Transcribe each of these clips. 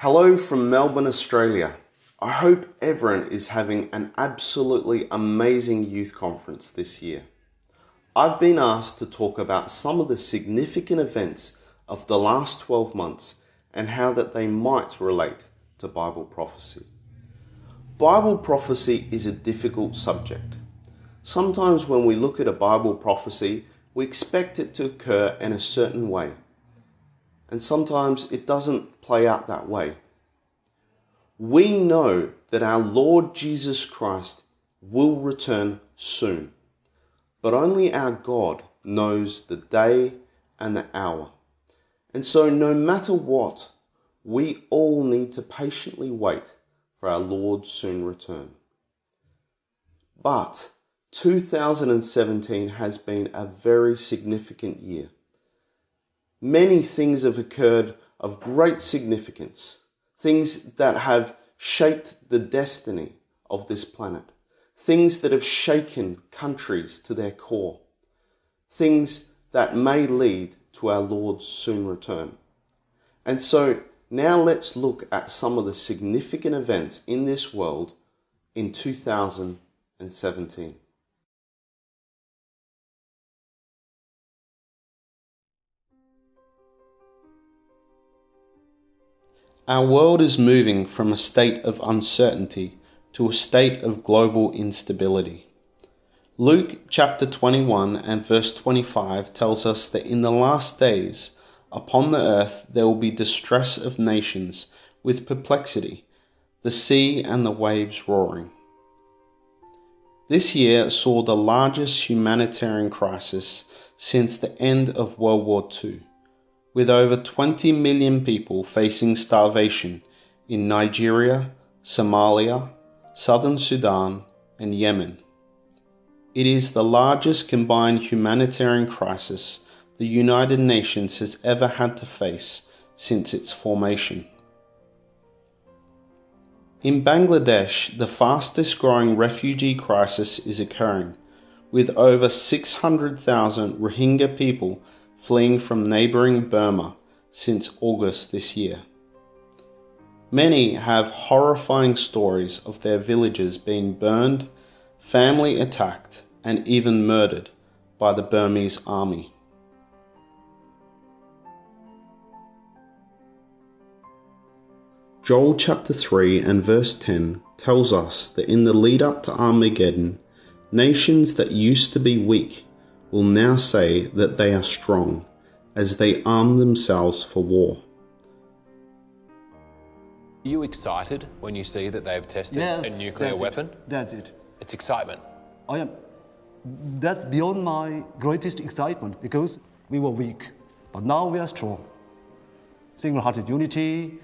Hello from Melbourne, Australia. I hope everyone is having an absolutely amazing youth conference this year. I've been asked to talk about some of the significant events of the last 12 months and how that they might relate to Bible prophecy. Bible prophecy is a difficult subject. Sometimes when we look at a Bible prophecy, we expect it to occur in a certain way. And sometimes it doesn't play out that way. We know that our Lord Jesus Christ will return soon, but only our God knows the day and the hour. And so no matter what, we all need to patiently wait for our Lord's soon return. But 2017 has been a very significant year. Many things have occurred of great significance, things that have shaped the destiny of this planet, things that have shaken countries to their core, things that may lead to our Lord's soon return. And so now let's look at some of the significant events in this world in 2017. Our world is moving from a state of uncertainty to a state of global instability. Luke chapter 21 and verse 25 tells us that in the last days, upon the earth there will be distress of nations with perplexity, the sea and the waves roaring. This year saw the largest humanitarian crisis since the end of World War II. With over 20 million people facing starvation in Nigeria, Somalia, Southern Sudan, and Yemen. It is the largest combined humanitarian crisis the United Nations has ever had to face since its formation. In Bangladesh, the fastest growing refugee crisis is occurring, with over 600,000 Rohingya people fleeing from neighbouring Burma since August this year. Many have horrifying stories of their villages being burned, family attacked, and even murdered by the Burmese army. Joel chapter 3 and verse 10 tells us that in the lead up to Armageddon, nations that used to be weak will now say that they are strong as they arm themselves for war. Are you excited when you see that they've tested a nuclear weapon? That's it. It's excitement. I am. That's beyond my greatest excitement because we were weak, but now we are strong. Single-hearted unity,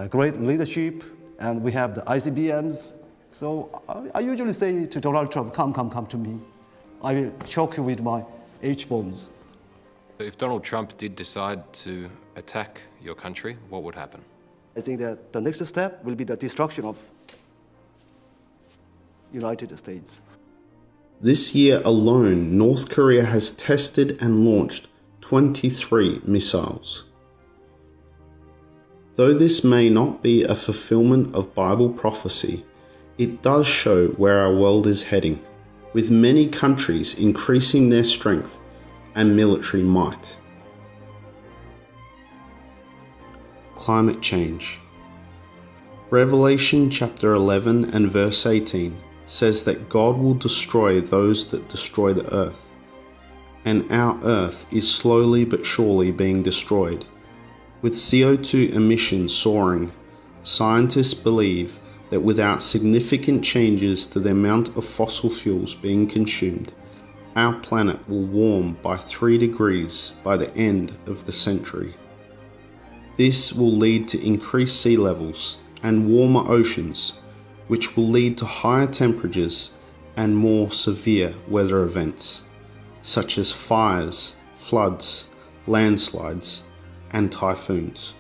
great leadership, and we have the ICBMs. So I usually say to Donald Trump, come to me. I will choke you with my H-bombs. If Donald Trump did decide to attack your country, what would happen? I think that the next step will be the destruction of United States. This year alone, North Korea has tested and launched 23 missiles. Though this may not be a fulfillment of Bible prophecy, it does show where our world is heading, with many countries increasing their strength and military might. Climate change. Revelation chapter 11 and verse 18 says that God will destroy those that destroy the earth, and our earth is slowly but surely being destroyed. With CO2 emissions soaring, scientists believe that without significant changes to the amount of fossil fuels being consumed, our planet will warm by 3 degrees by the end of the century. This will lead to increased sea levels and warmer oceans, which will lead to higher temperatures and more severe weather events, such as fires, floods, landslides, and typhoons.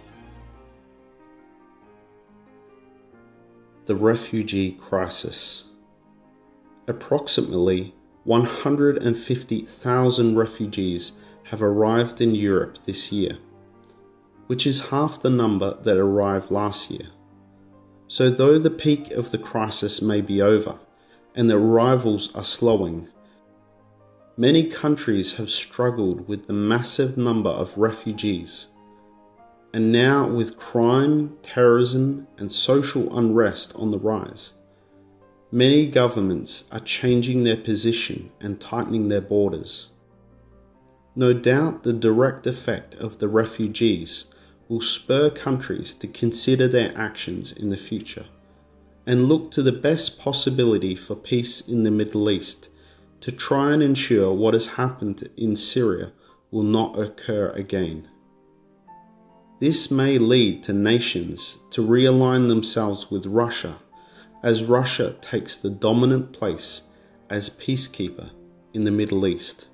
The refugee crisis. Approximately 150,000 refugees have arrived in Europe this year. which is half the number that arrived last year. So though the peak of the crisis may be over and the arrivals are slowing, many countries have struggled with the massive number of refugees. And now with crime, terrorism, and social unrest on the rise, many governments are changing their position and tightening their borders. No doubt the direct effect of the refugees will spur countries to consider their actions in the future and look to the best possibility for peace in the Middle East to try and ensure what has happened in Syria will not occur again. This may lead to nations to realign themselves with Russia as Russia takes the dominant place as peacekeeper in the Middle East.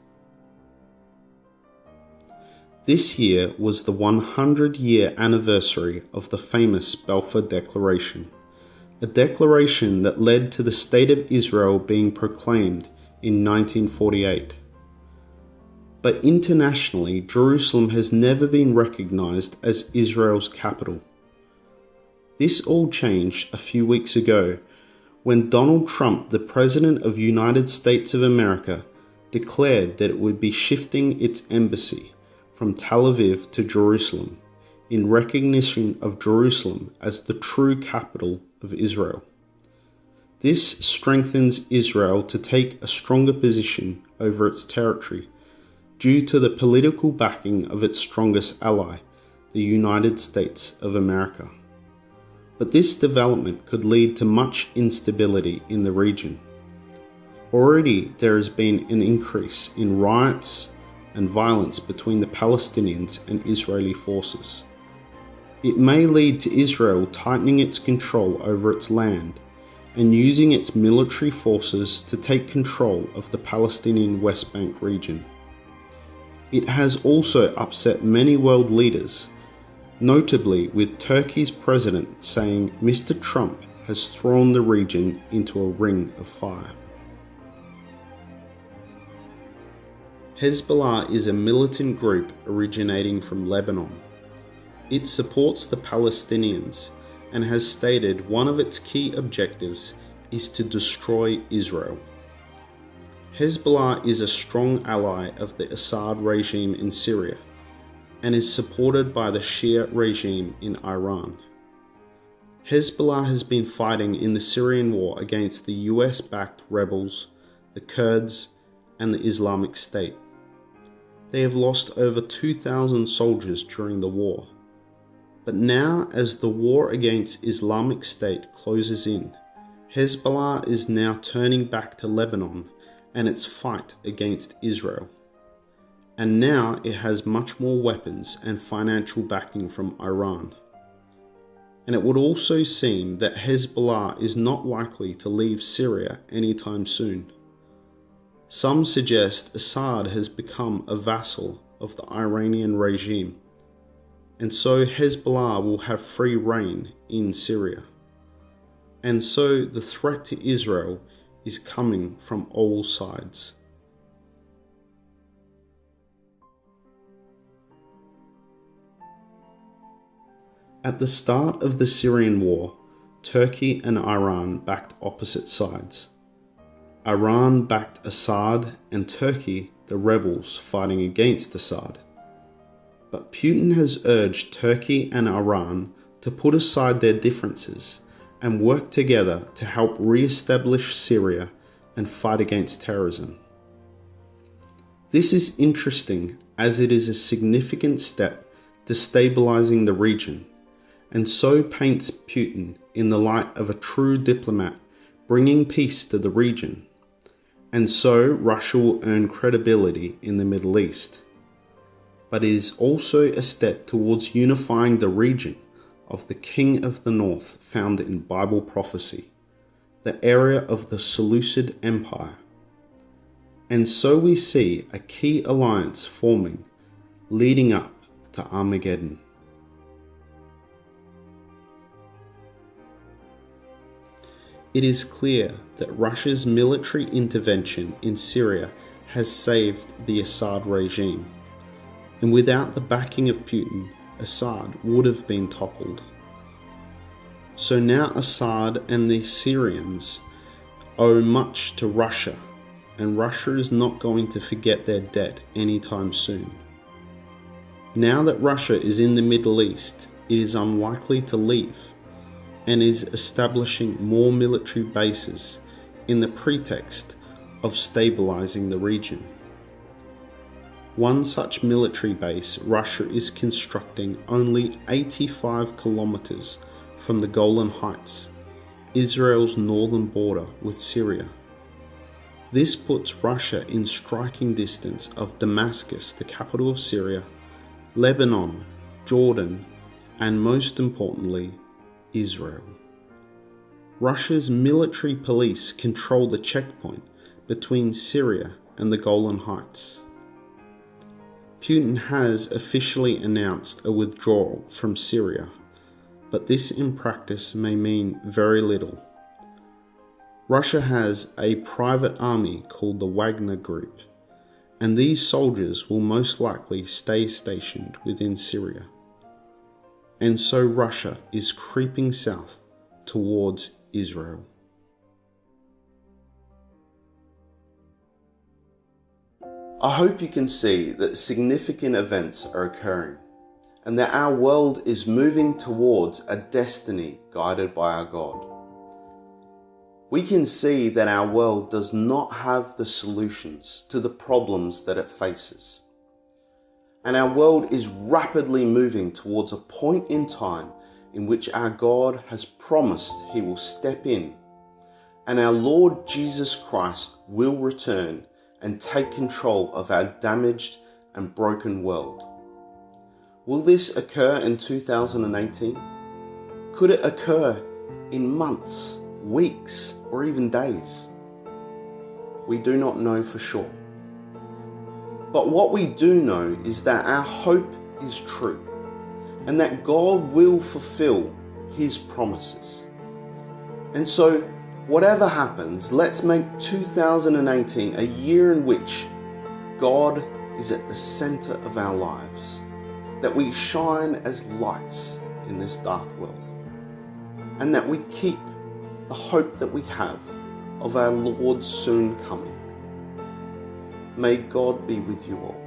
This year was the 100-year anniversary of the famous Balfour Declaration, a declaration that led to the State of Israel being proclaimed in 1948. But internationally, Jerusalem has never been recognized as Israel's capital. This all changed a few weeks ago when Donald Trump, the President of the United States of America, declared that it would be shifting its embassy from Tel Aviv to Jerusalem in recognition of Jerusalem as the true capital of Israel. This strengthens Israel to take a stronger position over its territory due to the political backing of its strongest ally, the United States of America. But this development could lead to much instability in the region. Already there has been an increase in riots and violence between the Palestinians and Israeli forces. It may lead to Israel tightening its control over its land and using its military forces to take control of the Palestinian West Bank region. It has also upset many world leaders, notably with Turkey's president saying Mr. Trump has thrown the region into a ring of fire. Hezbollah is a militant group originating from Lebanon. It supports the Palestinians and has stated one of its key objectives is to destroy Israel. Hezbollah is a strong ally of the Assad regime in Syria and is supported by the Shia regime in Iran. Hezbollah has been fighting in the Syrian war against the US-backed rebels, the Kurds, and the Islamic State. They have lost over 2,000 soldiers during the war. But now, as the war against Islamic State closes in, Hezbollah is now turning back to Lebanon and its fight against Israel. And now it has much more weapons and financial backing from Iran. And it would also seem that Hezbollah is not likely to leave Syria anytime soon. Some suggest Assad has become a vassal of the Iranian regime, and so Hezbollah will have free reign in Syria. And so the threat to Israel is coming from all sides. At the start of the Syrian war, Turkey and Iran backed opposite sides. Iran backed Assad and Turkey the rebels fighting against Assad. But Putin has urged Turkey and Iran to put aside their differences and work together to help re-establish Syria and fight against terrorism. This is interesting as it is a significant step to stabilizing the region, and so paints Putin in the light of a true diplomat bringing peace to the region. And so Russia will earn credibility in the Middle East. But it is also a step towards unifying the region of the King of the North found in Bible prophecy, the area of the Seleucid Empire. And so we see a key alliance forming, leading up to Armageddon. It is clear that Russia's military intervention in Syria has saved the Assad regime, and without the backing of Putin, Assad would have been toppled. So now Assad and the Syrians owe much to Russia, and Russia is not going to forget their debt anytime soon. Now that Russia is in the Middle East, it is unlikely to leave, and is establishing more military bases in the pretext of stabilizing the region. One such military base Russia is constructing only 85 kilometers from the Golan Heights, Israel's northern border with Syria. This puts Russia in striking distance of Damascus, the capital of Syria, Lebanon, Jordan, and most importantly, Israel. Russia's military police control the checkpoint between Syria and the Golan Heights. Putin has officially announced a withdrawal from Syria, but this in practice may mean very little. Russia has a private army called the Wagner Group, and these soldiers will most likely stay stationed within Syria. And so Russia is creeping south towards Israel. I hope you can see that significant events are occurring and that our world is moving towards a destiny guided by our God. We can see that our world does not have the solutions to the problems that it faces. And our world is rapidly moving towards a point in time in which our God has promised He will step in, and our Lord Jesus Christ will return and take control of our damaged and broken world. Will this occur in 2018? Could it occur in months, weeks, or even days? We do not know for sure. But what we do know is that our hope is true, and that God will fulfill His promises. And so, whatever happens, let's make 2018 a year in which God is at the center of our lives, that we shine as lights in this dark world, and that we keep the hope that we have of our Lord soon coming. May God be with you all.